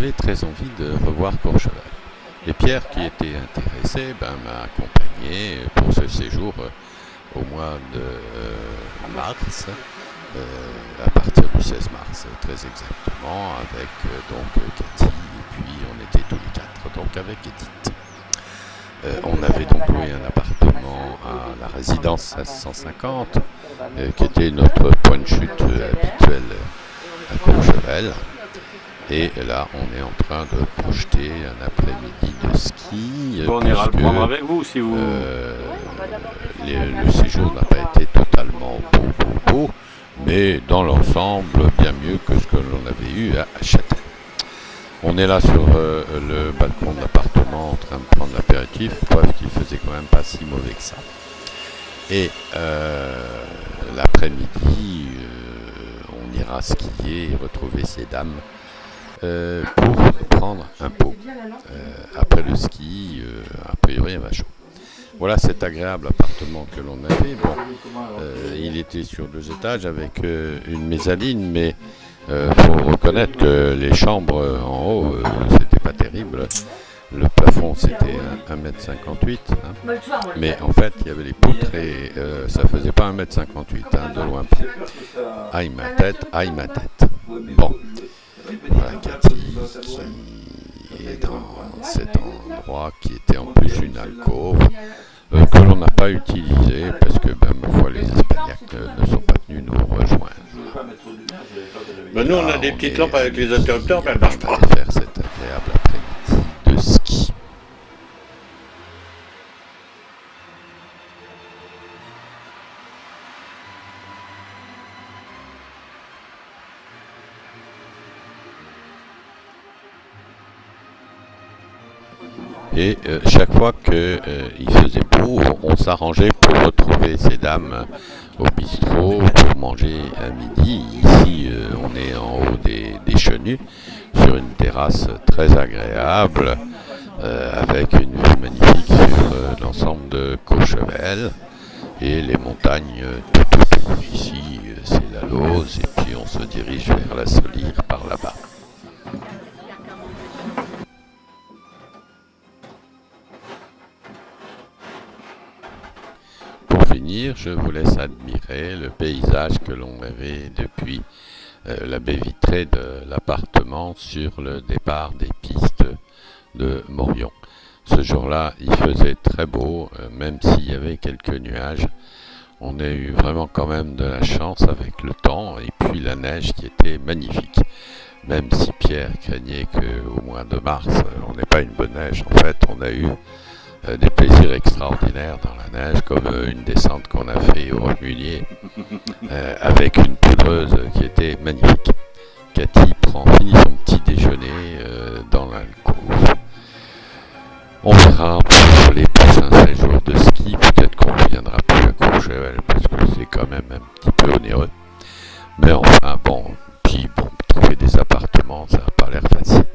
j'avais très envie de revoir Courchevel. Et Pierre, qui était intéressé, m'a accompagné pour ce séjour au mois de mars, à partir du 16 mars, très exactement, avec donc Cathy, et puis on était tous les quatre, donc avec Edith. On avait donc loué un appartement à la résidence 1650, qui était notre point de chute habituel à Courchevel. Et là, on est en train de projeter un après-midi de ski. Bon, on ira le prendre avec vous si vous... le séjour n'a pas été totalement beau, mais dans l'ensemble, bien mieux que ce que l'on avait eu à Châtel. On est là sur le balcon de l'appartement en train de prendre l'apéritif, preuve qu'il faisait quand même pas si mauvais que ça. Et l'après-midi, on ira skier et retrouver ces dames pour prendre un pot. Après le ski, a priori, il va chaud. Voilà cet agréable appartement que l'on avait. Bon, il était sur 2 étages avec une mezzanine, mais faut reconnaître que les chambres en haut, c'était pas terrible. Le plafond, c'était 1,58 m, hein. Mais en fait, il y avait les poutres et ça faisait pas 1,58 m, de loin. Aïe ma tête, aïe ma tête. Bon, voilà Cathy qui est dans cet endroit qui était en plus une alcôve que l'on n'a pas utilisé parce que, ma foi, les Espagnacs ne sont pas venus nous rejoindre. Nous, on a des petites lampes avec les interrupteurs, mais elles marchent pas. Faire cet agréable après-midi de ski. Et chaque fois qu'il faisait beau, on s'arrangeait pour retrouver ces dames au bistrot pour manger à midi. Ici, on est en haut des Chenus, sur une terrasse très agréable, avec une vue magnifique sur l'ensemble de Courchevel et les montagnes tout autour. Ici, c'est la Lose, et puis on se dirige vers la Solire par là-bas. Je vous laisse admirer le paysage que l'on avait depuis la baie vitrée de l'appartement sur le départ des pistes de Morion. Ce jour-là, il faisait très beau, même s'il y avait quelques nuages. On a eu vraiment quand même de la chance avec le temps et puis la neige qui était magnifique. Même si Pierre craignait qu'au mois de mars, on n'ait pas une bonne neige, en fait, on a eu des plaisirs extraordinaires dans la neige, comme une descente qu'on a fait au Roquemulier avec une poudreuse qui était magnifique. Cathy finit son petit déjeuner dans l'alcôve. On verra pour les prochains séjours de ski, peut-être qu'on ne reviendra plus à Courchevel parce que c'est quand même un petit peu onéreux. Mais enfin bon, trouver des appartements, ça n'a pas l'air facile.